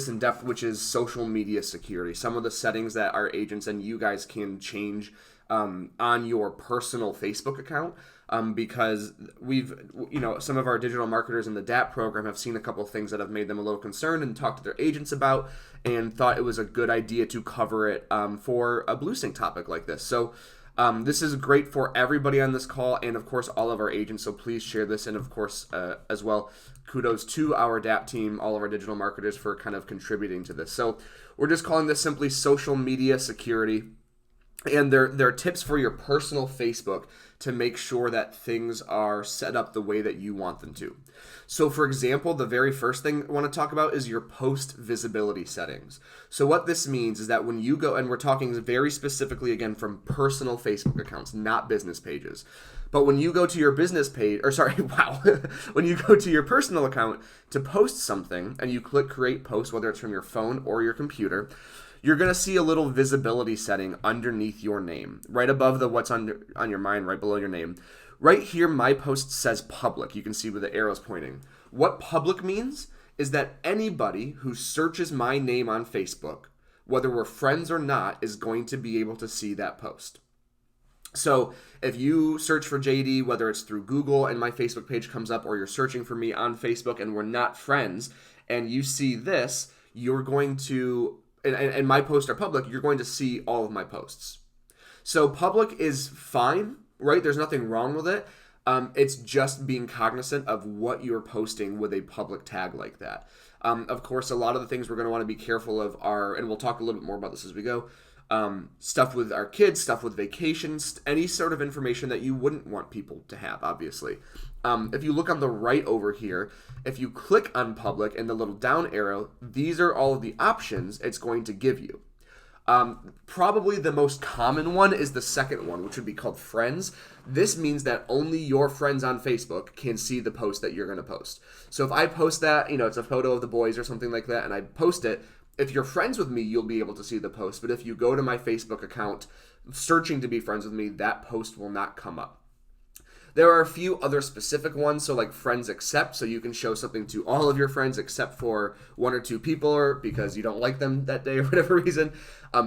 in depth, which is social media security. Some of the settings that our agents and you guys can change on your personal Facebook account. Because some of our digital marketers in the DAP program have seen a couple of things that have made them a little concerned and talked to their agents about and thought it was a good idea to cover it for a BlueSync topic like this. So this is great for everybody on this call and, of course, all of our agents. So please share this. And, of course, as well, kudos to our DAP team, all of our digital marketers, for kind of contributing to this. So we're just calling this simply social media security. And they're tips for your personal Facebook to make sure that things are set up the way that you want them to. So, for example, the very first thing I want to talk about is your post visibility settings. So what this means is that when you go, and we're talking very specifically, again, from personal Facebook accounts, not business pages. But when you go to your business page, when you go to your personal account to post something and you click create post, whether it's from your phone or your computer, you're going to see a little visibility setting underneath your name, right above the what's on your mind, right below your name. Right here, my post says public. You can see where the arrow's pointing. What public means is that anybody who searches my name on Facebook, whether we're friends or not, is going to be able to see that post. So if you search for JD, whether it's through Google and my Facebook page comes up, or you're searching for me on Facebook and we're not friends, and you see this, you're going to... And my posts are public, you're going to see all of my posts. So public is fine, right? There's nothing wrong with it. It's just being cognizant of what you're posting with a public tag like that. Of course, a lot of the things we're going to want to be careful of are, and we'll talk a little bit more about this as we go, stuff with our kids, stuff with vacations, any sort of information that you wouldn't want people to have, obviously. If you look on the right over here, if you click on public and the little down arrow, these are all of the options it's going to give you. Probably the most common one is the second one, which would be called friends. This means that only your friends on Facebook can see the post that you're going to post. So if I post that, it's a photo of the boys or something like that, and I post it, if you're friends with me, you'll be able to see the post. But if you go to my Facebook account searching to be friends with me, that post will not come up. There are a few other specific ones, so like friends accept, so you can show something to all of your friends except for one or two people, or because you don't like them that day or whatever reason.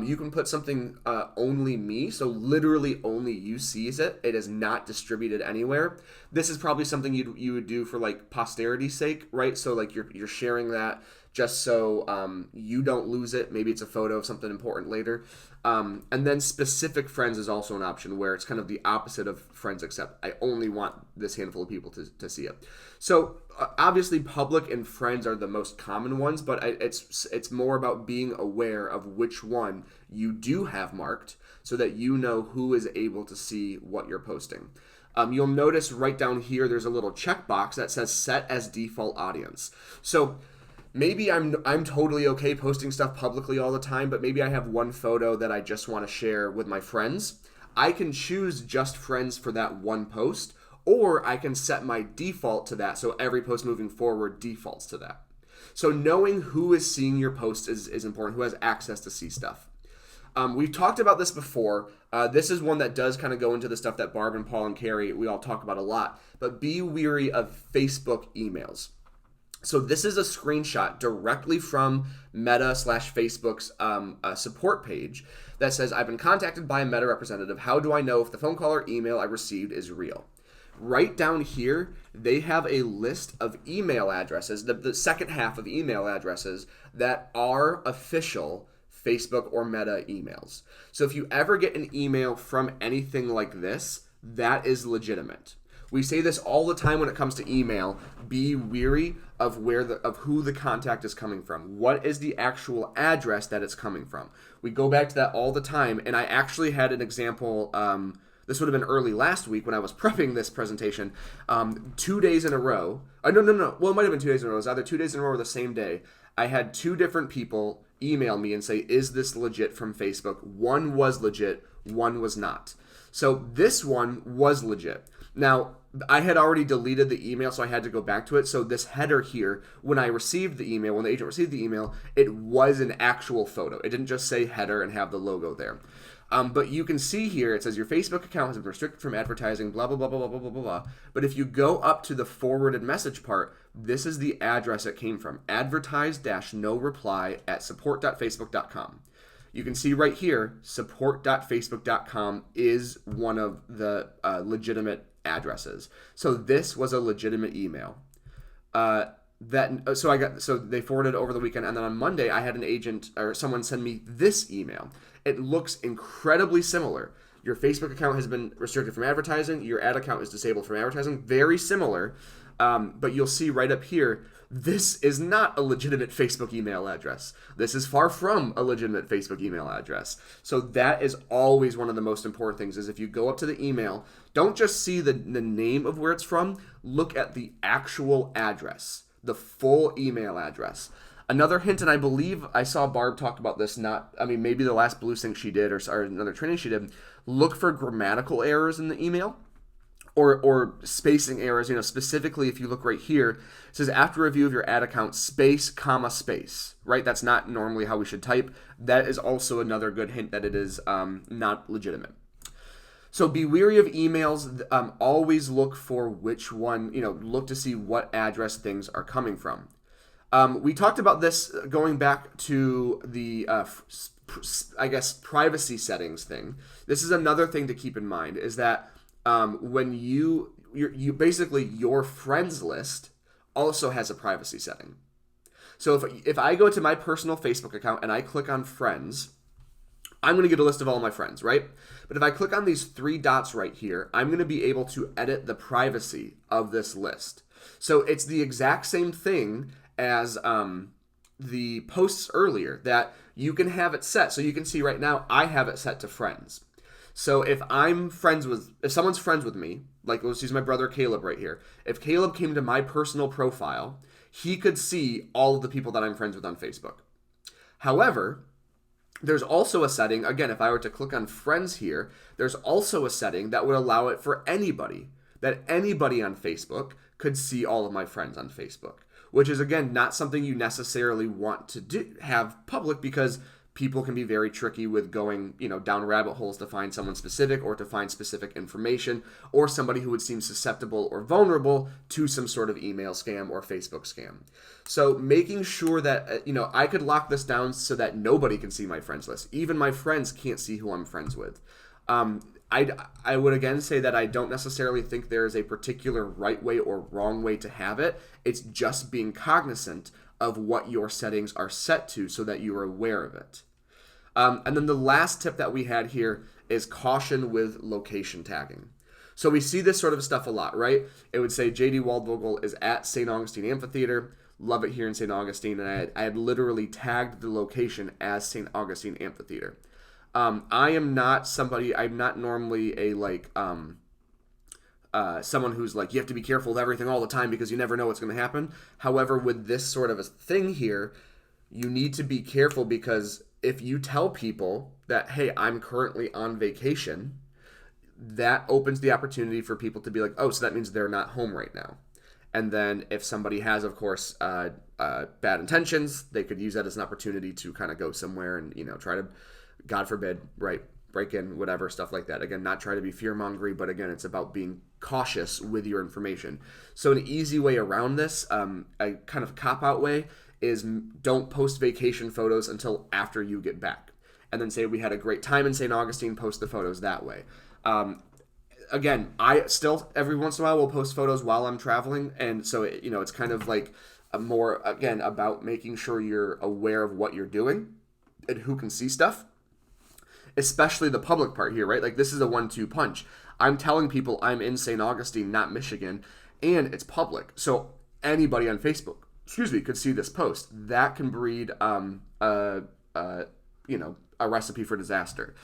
You can put something only me, so literally only you sees it. It is not distributed anywhere. This is probably something you would do for like posterity's sake, right? So like you're sharing that just so you don't lose it. Maybe it's a photo of something important later. And then specific friends is also an option where it's kind of the opposite of friends accept. I only want this handful of people to see it. So obviously public and friends are the most common ones, but it's more about being aware of which one you do have marked so that you know who is able to see what you're posting. You'll notice right down here there's a little checkbox that says set as default audience. So maybe I'm totally okay posting stuff publicly all the time, but maybe I have one photo that I just want to share with my friends. I can choose just friends for that one post, or I can set my default to that, so every post moving forward defaults to that. So knowing who is seeing your post is important, who has access to see stuff. We've talked about this before. This is one that does kind of go into the stuff that Barb and Paul and Carrie, we all talk about a lot, but be weary of Facebook emails. So this is a screenshot directly from Meta/Facebook's support page that says, I've been contacted by a Meta representative. How do I know if the phone call or email I received is real? Right down here, they have a list of email addresses, the second half of email addresses that are official Facebook or Meta emails. So if you ever get an email from anything like this, that is legitimate. We say this all the time when it comes to email. Be weary of who the contact is coming from. What is the actual address that it's coming from? We go back to that all the time, and I actually had an example. This would have been early last week when I was prepping this presentation. 2 days in a row. No. Well, it might have been 2 days in a row. It was either 2 days in a row or the same day. I had two different people email me and say, is this legit from Facebook? One was legit, one was not. So this one was legit. Now, I had already deleted the email, so I had to go back to it. So this header here, when I received the email, when the agent received the email, it was an actual photo. It didn't just say header and have the logo there. But you can see here, it says your Facebook account has been restricted from advertising, blah, blah, blah, blah, blah, blah, blah, blah. But if you go up to the forwarded message part, this is the address it came from, advertise-no-reply@support.facebook.com. You can see right here, support.facebook.com is one of the legitimate addresses. So this was a legitimate email. So they forwarded it over the weekend, and then on Monday I had an agent or someone send me this email. It looks incredibly similar. Your Facebook account has been restricted from advertising. Your ad account is disabled from advertising. Very similar, but you'll see right up here, this is not a legitimate Facebook email address. This is far from a legitimate Facebook email address. So that is always one of the most important things, is if you go up to the email, don't just see the name of where it's from, look at the actual address, the full email address. Another hint, and I believe I saw Barb talk about this, maybe the last BlueSync she did or another training she did, look for grammatical errors in the email. Or spacing errors, specifically if you look right here, it says after review of your ad account, space, comma, space, right? That's not normally how we should type. That is also another good hint that it is not legitimate. So be wary of emails. Always look for which one, look to see what address things are coming from. We talked about this going back to the, privacy settings thing. This is another thing to keep in mind, is that when you basically, your friends list also has a privacy setting. So if I go to my personal Facebook account and I click on friends, I'm going to get a list of all my friends, right? But if I click on these three dots right here, I'm going to be able to edit the privacy of this list. So it's the exact same thing as the posts earlier, that you can have it set. So you can see right now I have it set to friends. So if someone's friends with me, like let's use my brother Caleb right here. If Caleb came to my personal profile, he could see all of the people that I'm friends with on Facebook. However, there's also a setting, again, if I were to click on friends here, there's also a setting that would allow it for anybody, that anybody on Facebook could see all of my friends on Facebook, which is, again, not something you necessarily want to have public, because people can be very tricky with going, down rabbit holes to find someone specific or to find specific information, or somebody who would seem susceptible or vulnerable to some sort of email scam or Facebook scam. So making sure that, I could lock this down so that nobody can see my friends list. Even my friends can't see who I'm friends with. I would again say that I don't necessarily think there is a particular right way or wrong way to have it. It's just being cognizant of what your settings are set to so that you are aware of it. And then the last tip that we had here is caution with location tagging. So we see this sort of stuff a lot, right? It would say J.D. Waldvogel is at St. Augustine Amphitheater. Love it here in St. Augustine. And I had literally tagged the location as St. Augustine Amphitheater. I'm not normally someone who's like, you have to be careful of everything all the time because you never know what's going to happen. However, with this sort of a thing here, you need to be careful, because if you tell people that, hey, I'm currently on vacation, that opens the opportunity for people to be like, oh, so that means they're not home right now. And then if somebody has, of course, bad intentions, they could use that as an opportunity to kind of go somewhere and, try to, God forbid, right, break in, whatever, stuff like that. Again, not try to be fear-mongering, but again, it's about being cautious with your information. So an easy way around this, a kind of cop-out way, is don't post vacation photos until after you get back. And then say we had a great time in St. Augustine, post the photos that way. Again, I still, every once in a while, will post photos while I'm traveling. And so, it's kind of like a more, again, about making sure you're aware of what you're doing and who can see stuff. Especially the public part here, right? Like, this is a 1-2 punch. I'm telling people I'm in St. Augustine, not Michigan, and it's public. So anybody on Facebook, could see this post. That can breed, a recipe for disaster.